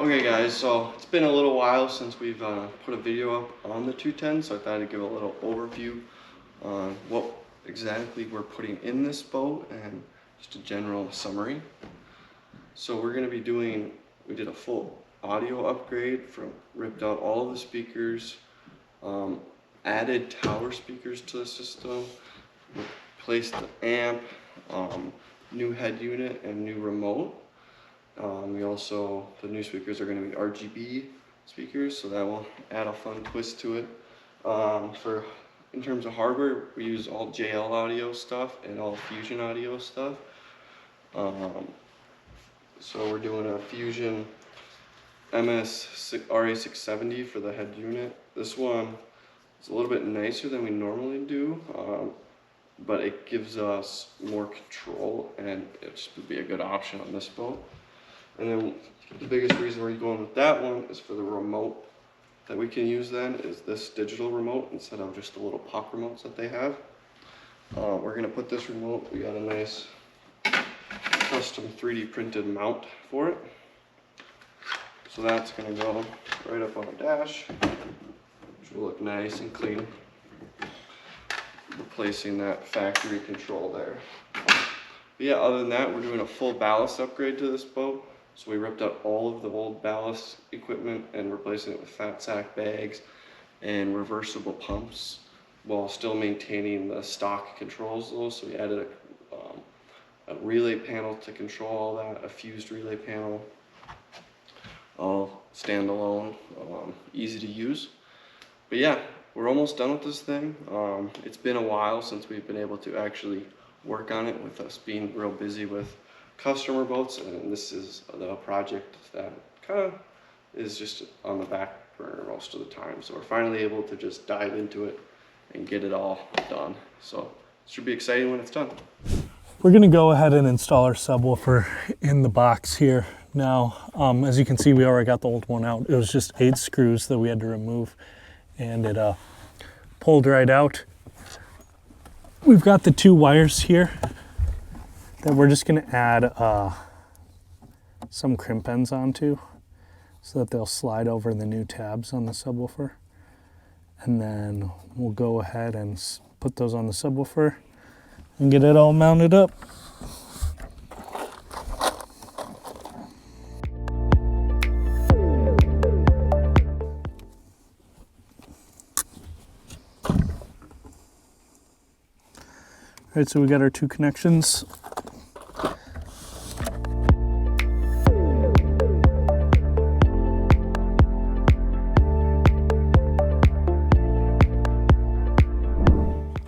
Okay guys, so it's been a little while since we've put a video up on the 210, so I thought I'd give a little overview on what exactly we're putting in this boat and just a general summary. So we're going to be doing, we did a full audio upgrade, ripped out all of the speakers, added tower speakers to the system, replaced the amp, new head unit and new remote. The new speakers are going to be RGB speakers, so that will add a fun twist to it. In terms of hardware, we use all JL audio stuff and all Fusion audio stuff. So we're doing a Fusion MS RA670 for the head unit. This one is a little bit nicer than we normally do, but it gives us more control and it just would be a good option on this boat. And then the biggest reason we're going with that one is for the remote that we can use then is this digital remote instead of just the little pop remotes that they have. We're going to put this remote, we got a nice custom 3D printed mount for it. So that's going to go right up on the dash, which will look nice and clean, replacing that factory control there. But yeah, other than that, we're doing a full ballast upgrade to this boat. So we ripped out all of the old ballast equipment and replacing it with fat sack bags and reversible pumps while still maintaining the stock controls though. So we added a relay panel to control all that, a fused relay panel, all standalone, easy to use. But yeah, we're almost done with this thing. It's been a while since we've been able to actually work on it with us being real busy with customer boats, and this is the project that kind of is just on the back burner most of the time. So we're finally able to just dive into it and get it all done. So it should be exciting when it's done. We're gonna go ahead and install our subwoofer in the box here. Now, as you can see, we already got the old one out. It was just 8 screws that we had to remove, and it pulled right out. We've got the 2 wires here that we're just going to add some crimp ends onto so that they'll slide over the new tabs on the subwoofer. And then we'll go ahead and put those on the subwoofer and get it all mounted up. All right, so we got our 2 connections.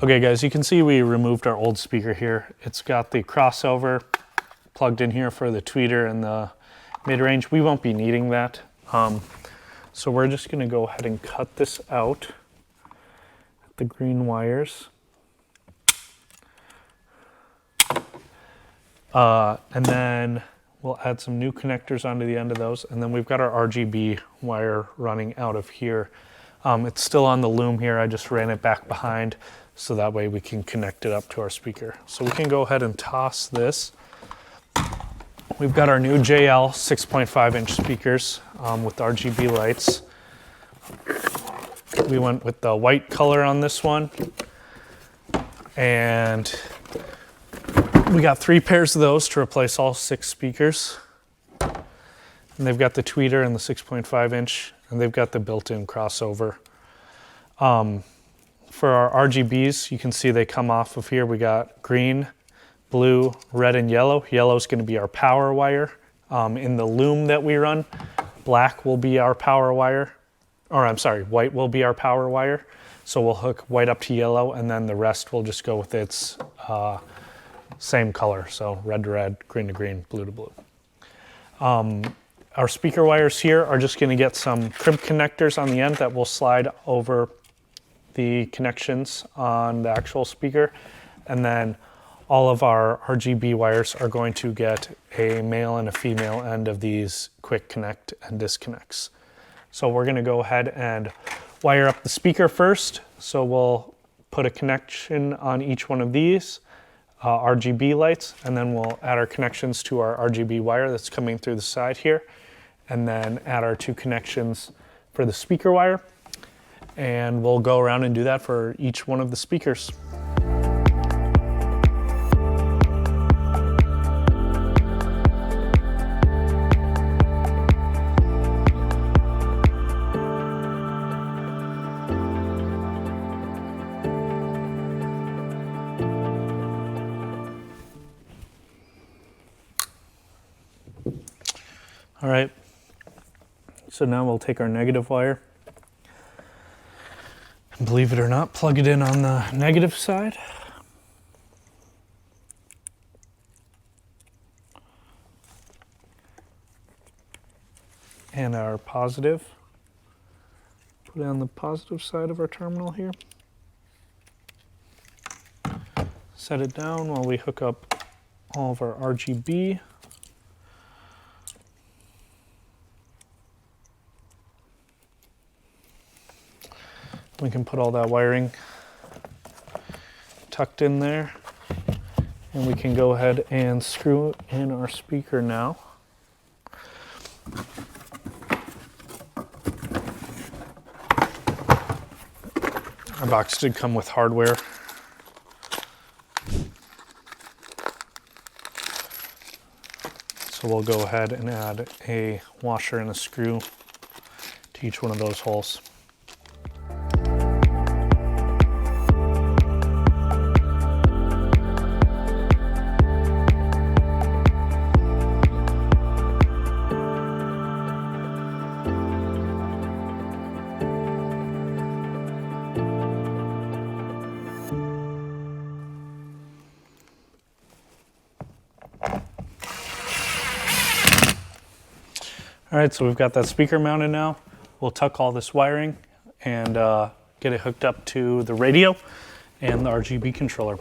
Okay guys, you can see we removed our old speaker here. It's got the crossover plugged in here for the tweeter and the mid-range. We won't be needing that. So we're just gonna go ahead and cut this out, the green wires. And then we'll add some new connectors onto the end of those. And then we've got our RGB wire running out of here. It's still on the loom here. I just ran it back behind so that way we can connect it up to our speaker. So we can go ahead and toss this. We've got our new JL 6.5 inch speakers with RGB lights. We went with the white color on this one. And we got 3 pairs of those to replace all 6 speakers. And they've got the tweeter and the 6.5 inch, and they've got the built-in crossover. For our RGBs, you can see they come off of here. We got green, blue, red, and yellow. Yellow is going to be our power wire. In the loom that we run, black will be our power wire. Or I'm sorry, white will be our power wire. So we'll hook white up to yellow, and then the rest will just go with its same color. So red to red, green to green, blue to blue. Our speaker wires here are just going to get some crimp connectors on the end that will slide over the connections on the actual speaker. And then all of our RGB wires are going to get a male and a female end of these quick connect and disconnects. So we're going to go ahead and wire up the speaker first. So we'll put a connection on each one of these RGB lights, and then we'll add our connections to our RGB wire that's coming through the side here. and then add our 2 connections for the speaker wire. And we'll go around and do that for each one of the speakers. All right, so now we'll take our negative wire, and believe it or not, plug it in on the negative side. And our positive, put it on the positive side of our terminal here. Set it down while we hook up all of our RGB. We can put all that wiring tucked in there, and we can go ahead and screw in our speaker now. Our box did come with hardware. So we'll go ahead and add a washer and a screw to each one of those holes. All right, so we've got that speaker mounted now. We'll tuck all this wiring and get it hooked up to the radio and the RGB controller.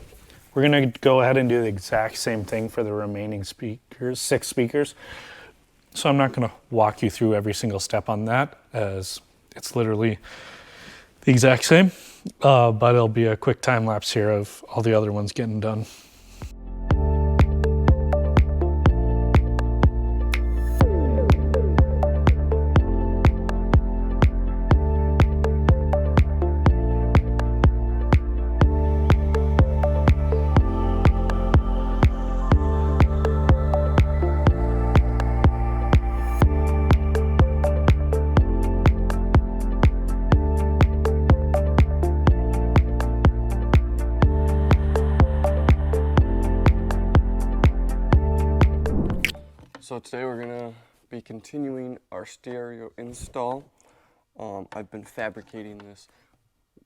We're gonna go ahead and do the exact same thing for the remaining speakers, 6 speakers. So I'm not gonna walk you through every single step on that, as it's literally the exact same, but it'll be a quick time lapse here of all the other ones getting done. So today we're gonna be continuing our stereo install. I've been fabricating this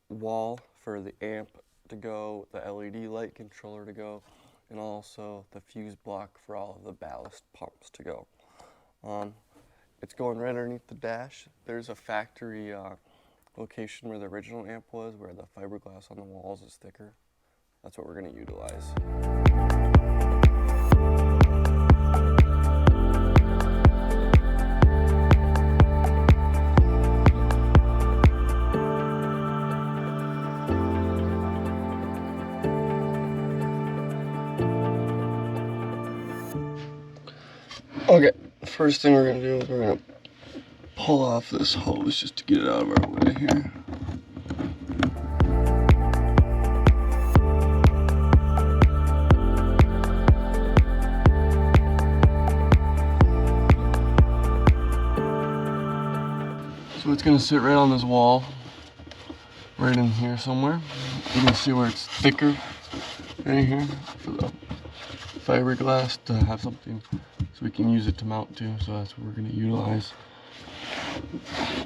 wall for the amp to go, the LED light controller to go, and also the fuse block for all of the ballast pumps to go. It's going right underneath the dash. There's a factory location where the original amp was, where the fiberglass on the walls is thicker. That's what we're gonna utilize. Okay, first thing we're gonna do is we're gonna pull off this hose just to get it out of our way here. So it's gonna sit right on this wall, right in here somewhere. You can see where it's thicker, right here, for the fiberglass to have something so we can use it to mount to, so that's what we're going to utilize.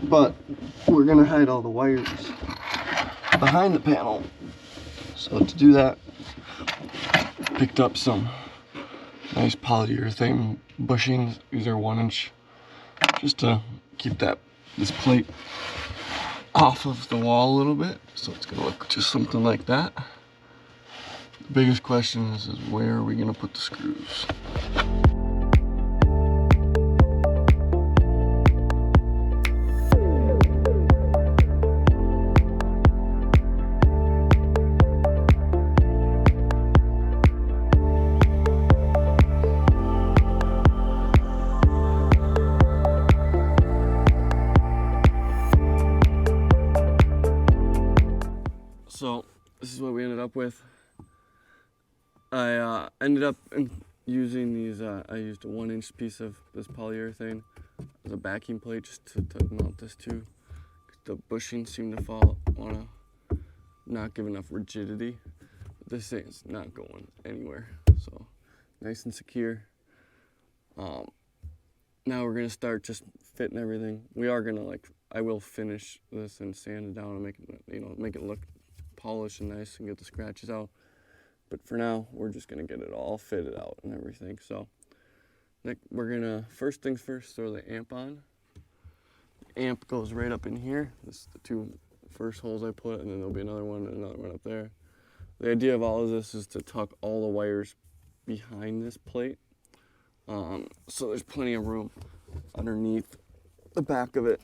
But we're going to hide all the wires behind the panel. So to do that, picked up some nice polyurethane bushings. These are 1-inch, just to keep this plate off of the wall a little bit. So it's going to look just something like that. The biggest question is where are we going to put the screws? up with. I ended up using these, I used a 1-inch piece of this polyurethane as a backing plate just to mount this to. The bushing seemed to not give enough rigidity. But this thing's not going anywhere, so nice and secure. Now we're gonna start just fitting everything. We are gonna I will finish this and sand it down and make it, make it look polished and nice and get the scratches out. But for now, we're just gonna get it all fitted out and everything. So we're gonna, first things first, throw the amp on. The amp goes right up in here. This is the 2 first holes I put, and then there'll be another one and another one up there. The idea of all of this is to tuck all the wires behind this plate. So there's plenty of room underneath the back of it.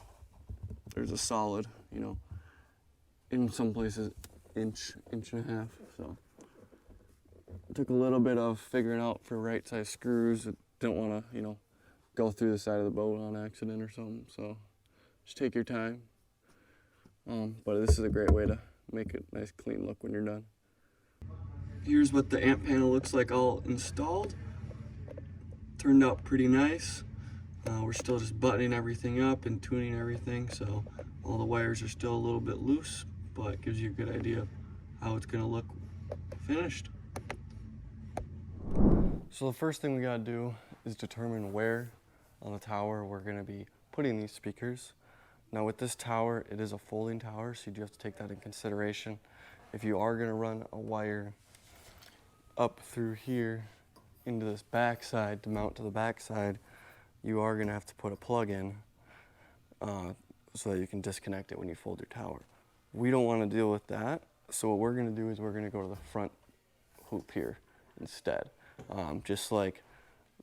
There's a solid, in some places, inch and a half. So it took a little bit of figuring out for right size screws. Didn't want to, go through the side of the boat on accident or something. So just take your time. But this is a great way to make it nice, clean look when you're done. Here's what the amp panel looks like all installed. Turned out pretty nice. We're still just buttoning everything up and tuning everything, so all the wires are still a little bit loose, but it gives you a good idea of how it's gonna look finished. So the first thing we gotta do is determine where on the tower we're gonna be putting these speakers. Now with this tower, it is a folding tower, so you do have to take that in consideration. If you are gonna run a wire up through here into this backside to mount to the backside, you are going to have to put a plug in so that you can disconnect it when you fold your tower. We don't want to deal with that, so what we're going to do is we're going to go to the front hoop here instead. Just like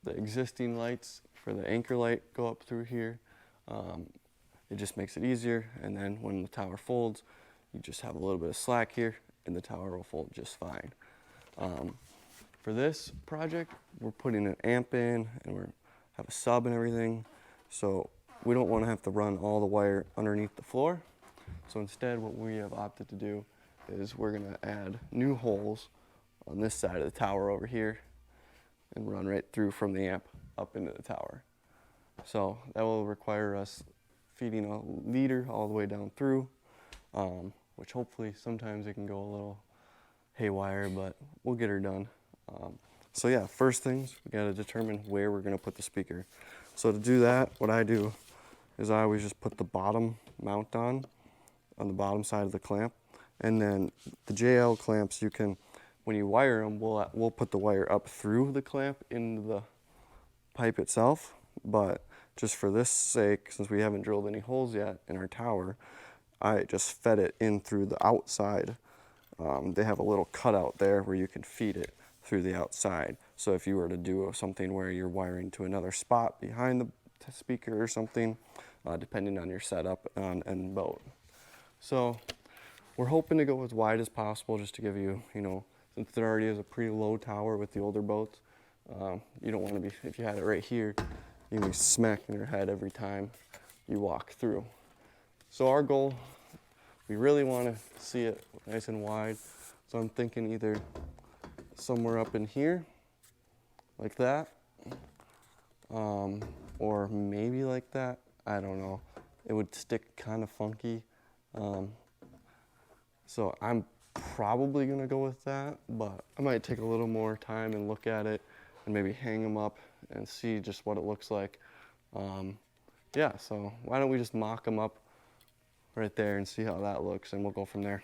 the existing lights for the anchor light go up through here, it just makes it easier, and then when the tower folds, you just have a little bit of slack here and the tower will fold just fine. For this project, we're putting an amp in and we have a sub and everything, so we don't want to have to run all the wire underneath the floor. So instead, what we have opted to do is we're going to add new holes on this side of the tower over here and run right through from the amp up into the tower. So that will require us feeding a leader all the way down through, which hopefully sometimes it can go a little haywire, but we'll get her done. So yeah, first things, we got to determine where we're going to put the speaker. So to do that, what I do is I always just put the bottom mount on the bottom side of the clamp, and then the JL clamps, you can, when you wire them, we'll put the wire up through the clamp into the pipe itself, but just for this sake, since we haven't drilled any holes yet in our tower, I just fed it in through the outside. They have a little cutout there where you can feed it through the outside. So if you were to do something where you're wiring to another spot behind the speaker or something, depending on your setup and boat. So we're hoping to go as wide as possible just to give you, since there already is a pretty low tower with the older boats, you don't want to be, if you had it right here, you're going to be smacking your head every time you walk through. So our goal, we really want to see it nice and wide. So I'm thinking either somewhere up in here, like that, or maybe like that. I don't know. It would stick kind of funky. So I'm probably gonna go with that, but I might take a little more time and look at it and maybe hang them up and see just what it looks like. Yeah, so why don't we just mock them up right there and see how that looks, and we'll go from there.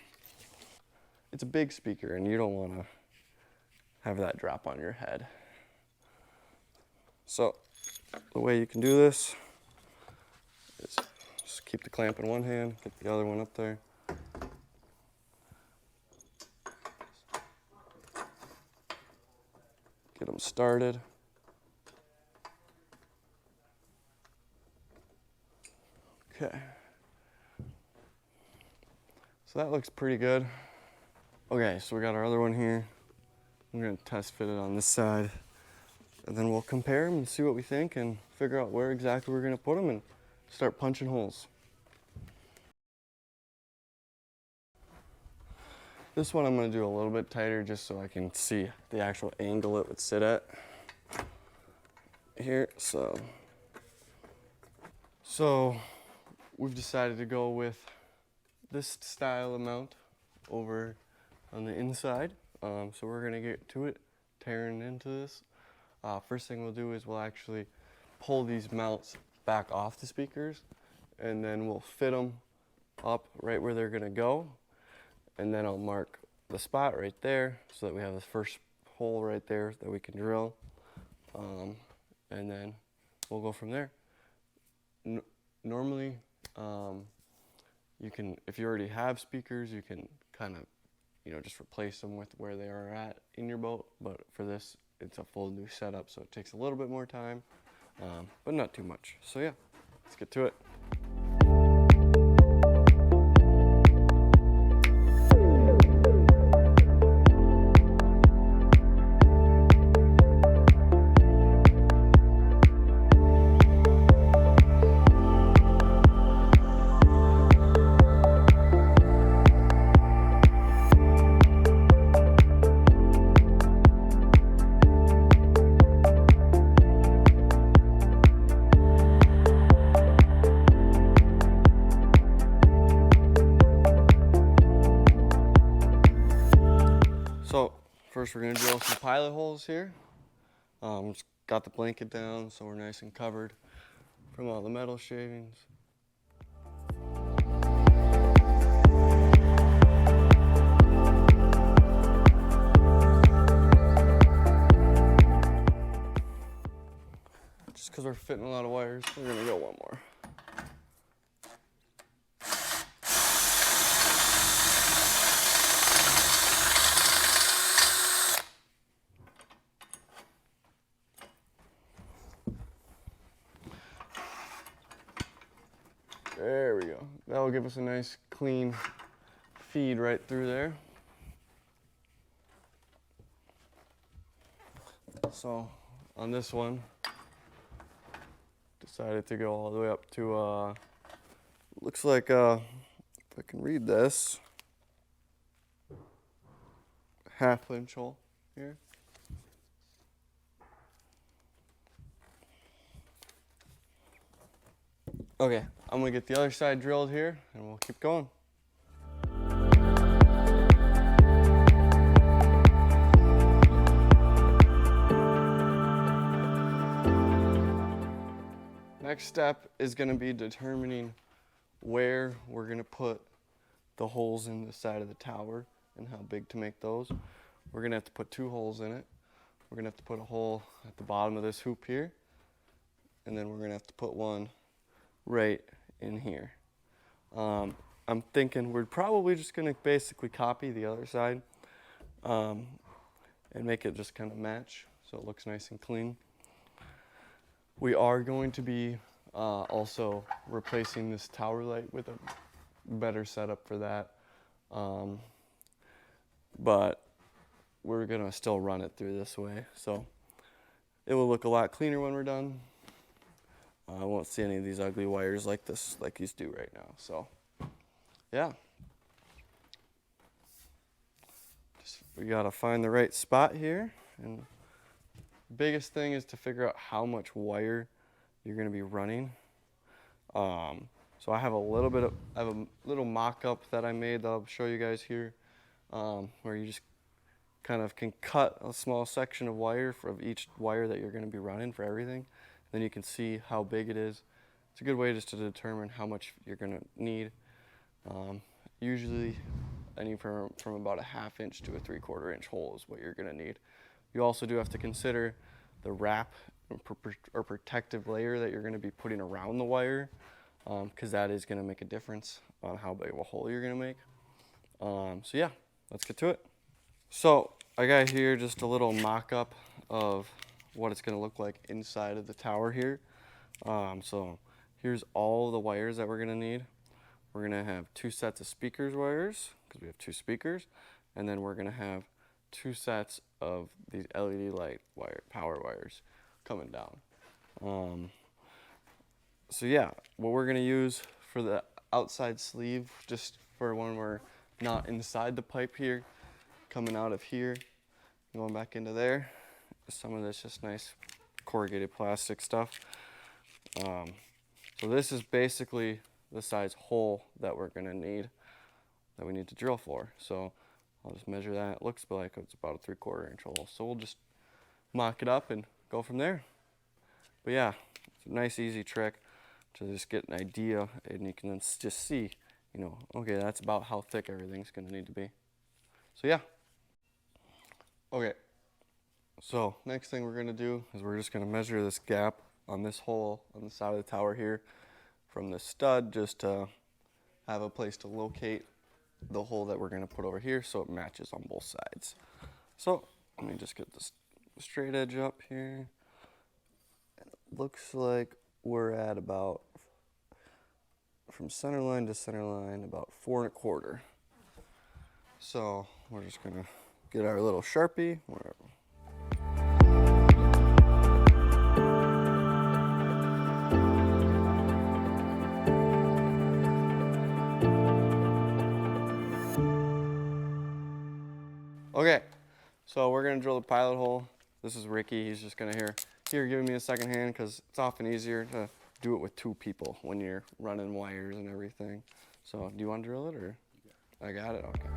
It's a big speaker and you don't want to have that drop on your head. So the way you can do this is just keep the clamp in one hand, get the other one up there. Get them started. Okay. So that looks pretty good. Okay, so we got our other one here. I'm gonna test fit it on this side, and then we'll compare them and see what we think and figure out where exactly we're gonna put them and start punching holes. This one I'm going to do a little bit tighter just so I can see the actual angle it would sit at here. So we've decided to go with this style amount over on the inside. So we're going to get to it, tearing into this. First thing we'll do is we'll actually pull these mounts back off the speakers, and then we'll fit them up right where they're going to go. And then I'll mark the spot right there so that we have the first hole right there that we can drill. And then we'll go from there. Normally, you can, if you already have speakers, you can kind of, just replace them with where they are at in your boat. But for this, it's a full new setup, so it takes a little bit more time, but not too much. So yeah, let's get to it. So first we're going to drill some pilot holes here. Just got the blanket down so we're nice and covered from all the metal shavings. Just because we're fitting a lot of wires, we're going to go one more. There we go. That'll give us a nice clean feed right through there. So on this one, decided to go all the way up to, looks like, if I can read this, 1/2 inch hole here. Okay, I'm gonna get the other side drilled here and we'll keep going. Next step is gonna be determining where we're gonna put the holes in the side of the tower and how big to make those. We're gonna have to put 2 holes in it. We're gonna have to put a hole at the bottom of this hoop here, and then we're gonna have to put one right in here. I'm thinking we're probably just gonna basically copy the other side and make it just kind of match so it looks nice and clean. We are going to be also replacing this tower light with a better setup for that, but we're gonna still run it through this way, so it will look a lot cleaner when we're done. I won't see any of these ugly wires like these do right now. So, yeah. We gotta find the right spot here, and biggest thing is to figure out how much wire you're gonna be running. So I have a little mock-up that I made that I'll show you guys here, where you just kind of can cut a small section of wire of each wire that you're gonna be running for everything. Then you can see how big it is. It's a good way just to determine how much you're gonna need. Usually anywhere from about a 1/2 inch to a 3/4 inch hole is what you're gonna need. You also do have to consider the wrap or protective layer that you're gonna be putting around the wire, because that is gonna make a difference on how big of a hole you're gonna make. So yeah, let's get to it. So I got here just a little mock-up of what it's gonna look like inside of the tower here. So here's all the wires that we're gonna need. We're gonna have 2 sets of speakers wires, because we have 2 speakers, and then we're gonna have 2 sets of these LED light power wires coming down. So yeah, what we're gonna use for the outside sleeve, just for when we're not inside the pipe here, coming out of here, going back into there. Some of this just nice corrugated plastic stuff. So this is basically the size hole that we're gonna need, that we need to drill for. So I'll just measure that. It looks like it's about a 3/4 inch hole. So we'll just mock it up and go from there. But yeah, it's a nice easy trick to just get an idea, and you can then just see, you know, okay, that's about how thick everything's gonna need to be. So yeah. Okay, so next thing we're gonna do is we're just gonna measure this gap on this hole on the side of the tower here from the stud, just to have a place to locate the hole that we're gonna put over here so it matches on both sides. So let me just get this straight edge up here. And it looks like we're at about, from center line to center line, about 4 1/4. So we're just gonna get our little Sharpie, whatever. Okay, so we're gonna drill the pilot hole. This is Ricky. He's just gonna here giving me a second hand, because it's often easier to do it with 2 people when you're running wires and everything. So do you want to drill it, or? I got it. Okay.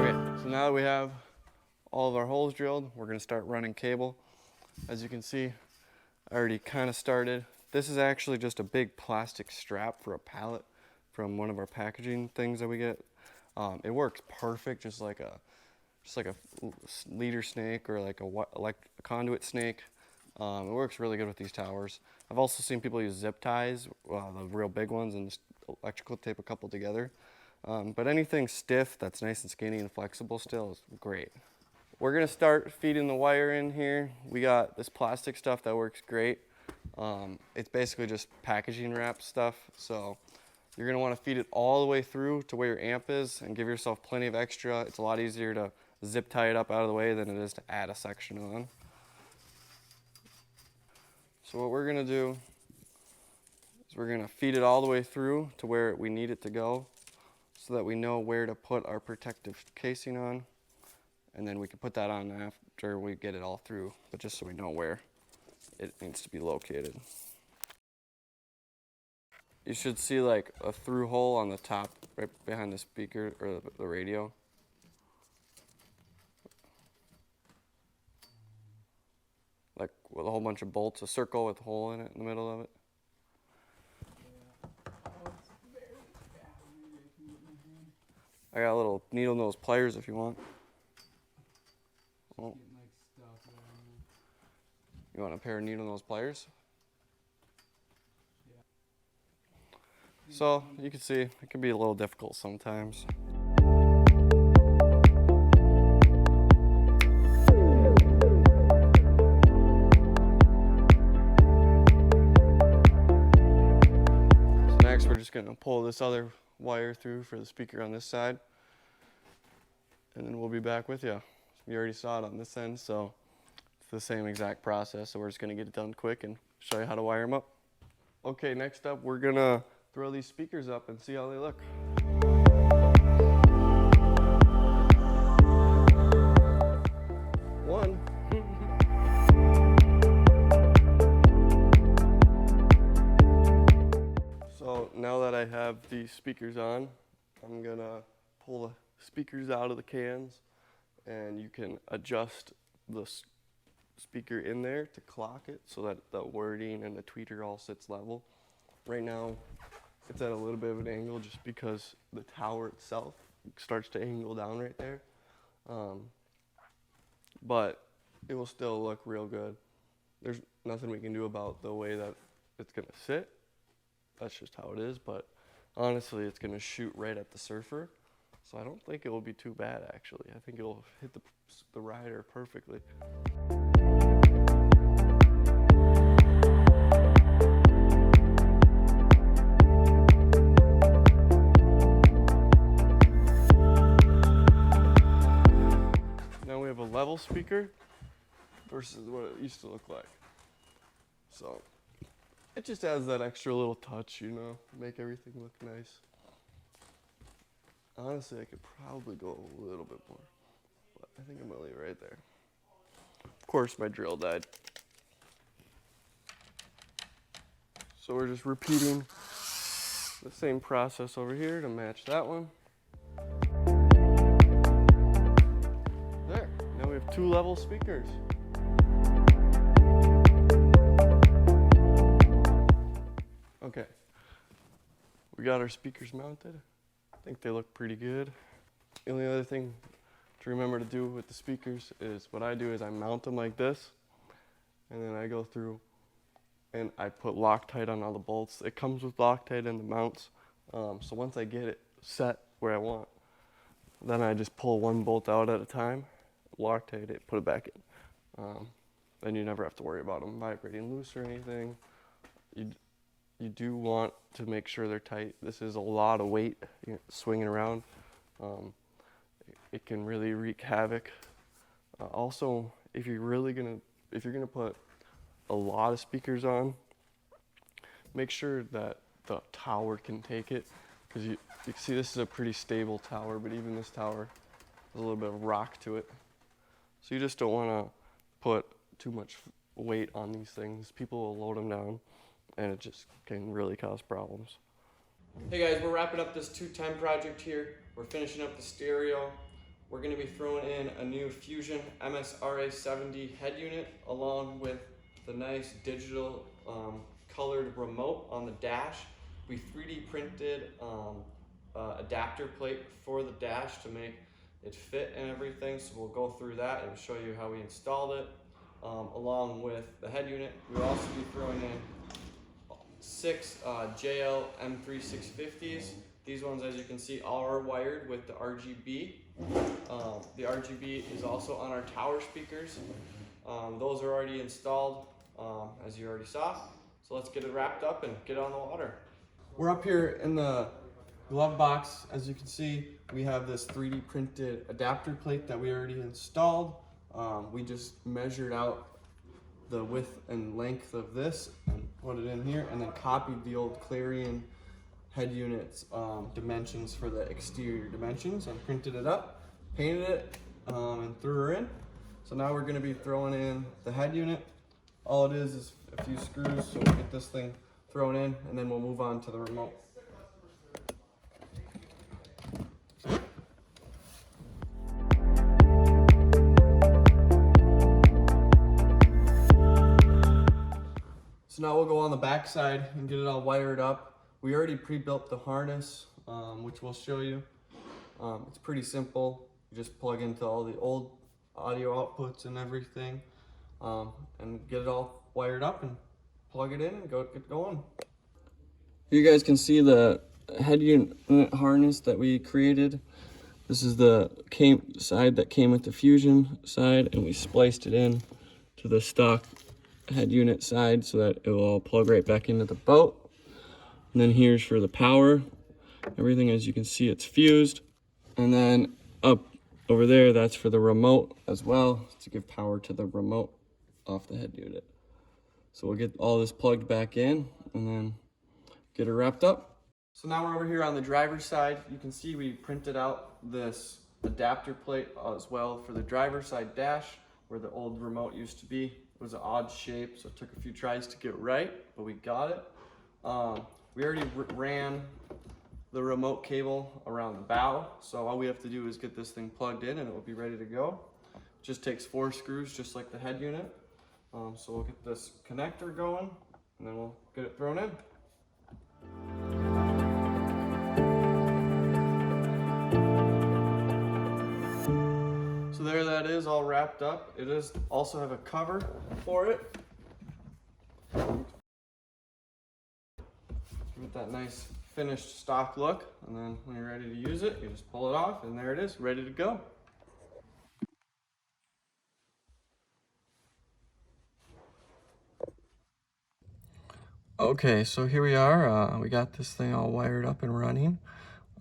Okay, so now that we have all of our holes drilled, we're gonna start running cable. As you can see, I already kind of started. This is actually just a big plastic strap for a pallet from one of our packaging things that we get. It works perfect, just like a leader snake or like a conduit snake. It works really good with these towers. I've also seen people use zip ties, the real big ones, and just electrical tape a couple together. But anything stiff that's nice and skinny and flexible still is great. We're gonna start feeding the wire in here. We got this plastic stuff that works great. It's basically just packaging wrap stuff. So you're gonna wanna feed it all the way through to where your amp is and give yourself plenty of extra. It's a lot easier to zip tie it up out of the way than it is to add a section on. So what we're gonna do is we're gonna feed it all the way through to where we need it to go, so that we know where to put our protective casing on. And then we can put that on after we get it all through, but just so we know where it needs to be located. You should see like a through hole on the top, right behind the speaker or the radio. Like with a whole bunch of bolts, a circle with a hole in it in the middle of it. I got a little needle nose pliers if you want. Oh. You want a pair of needle nose pliers? Yeah. So you can see it can be a little difficult sometimes. So next we're just going to pull this other wire through for the speaker on this side, and then we'll be back with you. You already saw it on this end, so it's the same exact process. So we're just gonna get it done quick and show you how to wire them up. Okay, next up, we're gonna throw these speakers up and see how they look. One. So now that I have these speakers on, I'm gonna pull the speakers out of the cans, and you can adjust the speaker in there to clock it so that the wording and the tweeter all sits level. Right now, it's at a little bit of an angle just because the tower itself starts to angle down right there. But it will still look real good. There's nothing we can do about the way that it's gonna sit. That's just how it is, but honestly, it's gonna shoot right at the surfer. So I don't think it will be too bad, actually. I think it'll hit the rider perfectly. Now we have a level speaker. versus what it used to look like. So it just adds that extra little touch, you know, make everything look nice. Honestly, I could probably go a little bit more, but I think I'm gonna leave it right there. Of course, my drill died. So we're just repeating the same process over here to match that one. There, now we have 2 level speakers. Okay, we got our speakers mounted. I think they look pretty good. The only other thing to remember to do with the speakers is what I do is I mount them like this, and then I go through and I put Loctite on all the bolts. It comes with Loctite in the mounts. So once I get it set where I want, then I just pull one bolt out at a time, Loctite it, put it back in. Then you never have to worry about them vibrating loose or anything. You do want to make sure they're tight. This is a lot of weight swinging around. It can really wreak havoc. Also, if you're gonna put a lot of speakers on, make sure that the tower can take it, because you can see this is a pretty stable tower, but even this tower has a little bit of rock to it. So you just don't want to put too much weight on these things. People will load them down, and it just can really cause problems. Hey guys, we're wrapping up this 210 project here. We're finishing up the stereo. We're going to be throwing in a new Fusion MSRA70 head unit along with the nice digital colored remote on the dash. We 3D printed adapter plate for the dash to make it fit and everything, so we'll go through that and show you how we installed it along with the head unit. We'll also be throwing in 6 JL M3650s. These ones, as you can see, are wired with the RGB. The RGB is also on our tower speakers. Those are already installed, as you already saw. So let's get it wrapped up and get on the water. We're up here in the glove box. As you can see, we have this 3D printed adapter plate that we already installed. We just measured out the width and length of this and put it in here, and then copied the old Clarion head unit's dimensions for the exterior dimensions and printed it up, painted it, and threw her in. So now we're going to be throwing in the head unit. All it is a few screws, so we'll get this thing thrown in, and then we'll move on to the remote. So now we'll go on the back side and get it all wired up. We already pre-built the harness, which we'll show you. It's pretty simple. You just plug into all the old audio outputs and everything, and get it all wired up and plug it in and get going. You guys can see the head unit harness that we created. This is the side that came with the Fusion side, and we spliced it in to the stock head unit side so that it will all plug right back into the boat. And then here's for the power. Everything, as you can see, it's fused. And then up over there, that's for the remote as well, to give power to the remote off the head unit. So we'll get all this plugged back in and then get it wrapped up. So now we're over here on the driver's side. You can see we printed out this adapter plate as well for the driver's side dash where the old remote used to be. It was an odd shape, so it took a few tries to get right, but we got it. We already ran the remote cable around the bow, so all we have to do is get this thing plugged in and it will be ready to go. It just takes 4 screws, just like the head unit. So we'll get this connector going and then we'll get it thrown in. So there that is, all wrapped up. It does also have a cover for it. Give it that nice finished stock look, and then when you're ready to use it, you just pull it off and there it is, ready to go. Okay, so here we are. We got this thing all wired up and running.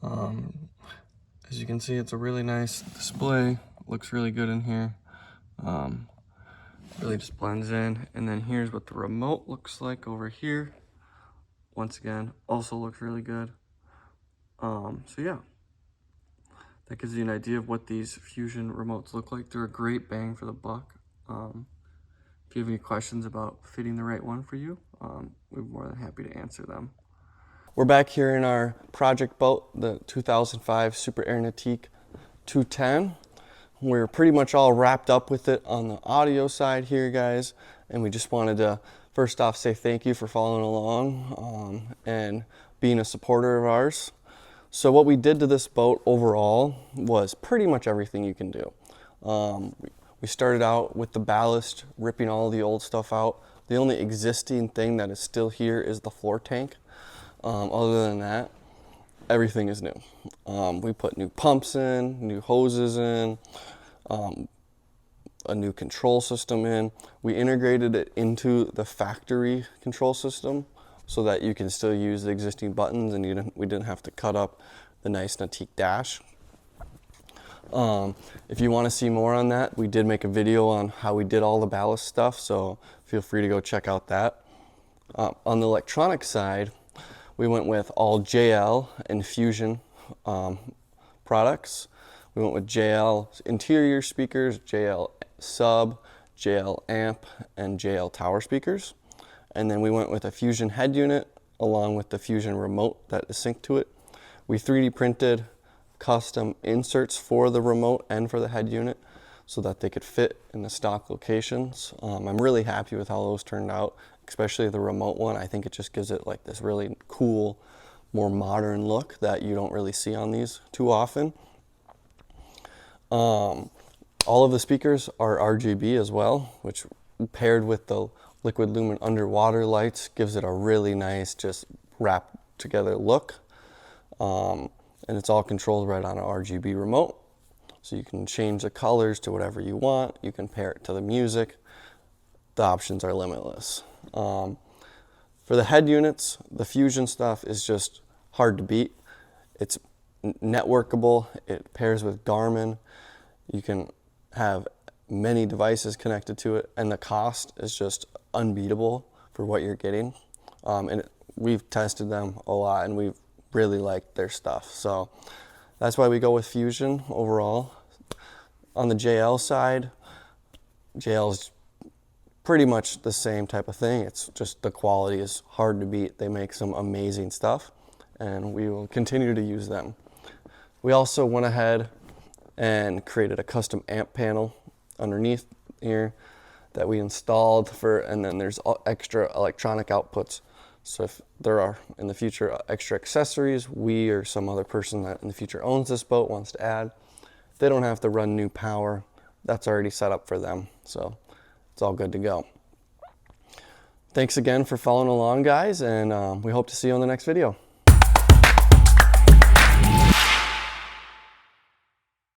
As you can see, it's a really nice display. Looks really good in here. Really just blends in. And then here's what the remote looks like over here. Once again, also looks really good. So yeah, that gives you an idea of what these Fusion remotes look like. They're a great bang for the buck. If you have any questions about fitting the right one for you, we're more than happy to answer them. We're back here in our project boat, the 2005 Super Air Nautique 210. We're pretty much all wrapped up with it on the audio side here, guys. And we just wanted to first off say thank you for following along and being a supporter of ours. So what we did to this boat overall was pretty much everything you can do. We started out with the ballast, ripping all the old stuff out. The only existing thing that is still here is the floor tank. Other than that, everything is new. We put new pumps in, new hoses in, a new control system in. We integrated it into the factory control system so that you can still use the existing buttons and we didn't have to cut up the nice Nautique dash. If you want to see more on that, we did make a video on how we did all the ballast stuff, so feel free to go check out that. On the electronic side, we went with all JL and Fusion products. We went with JL interior speakers, JL sub, JL amp, and JL tower speakers. And then we went with a Fusion head unit along with the Fusion remote that is synced to it. We 3D printed custom inserts for the remote and for the head unit so that they could fit in the stock locations. I'm really happy with how those turned out, especially the remote one. I think it just gives it like this really cool, more modern look that you don't really see on these too often. All of the speakers are RGB as well, which paired with the liquid lumen underwater lights gives it a really nice, just wrapped together look. And it's all controlled right on an RGB remote. So you can change the colors to whatever you want. You can pair it to the music. The options are limitless. For the head units, the Fusion stuff is just hard to beat. It's networkable. It pairs with Garmin. You can have many devices connected to it, and the cost is just unbeatable for what you're getting. We've tested them a lot, and we've really liked their stuff. So that's why we go with Fusion overall. On the JL side, JL is pretty much the same type of thing. It's just the quality is hard to beat. They make some amazing stuff, and we will continue to use them. We also went ahead and created a custom amp panel underneath here that we installed and then there's extra electronic outputs. So if there are in the future extra accessories, we or some other person that in the future owns this boat wants to add, they don't have to run new power. That's already set up for them. So it's all good to go. Thanks again for following along, guys, and we hope to see you on the next video.